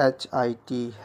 HIT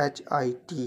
HIT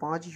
5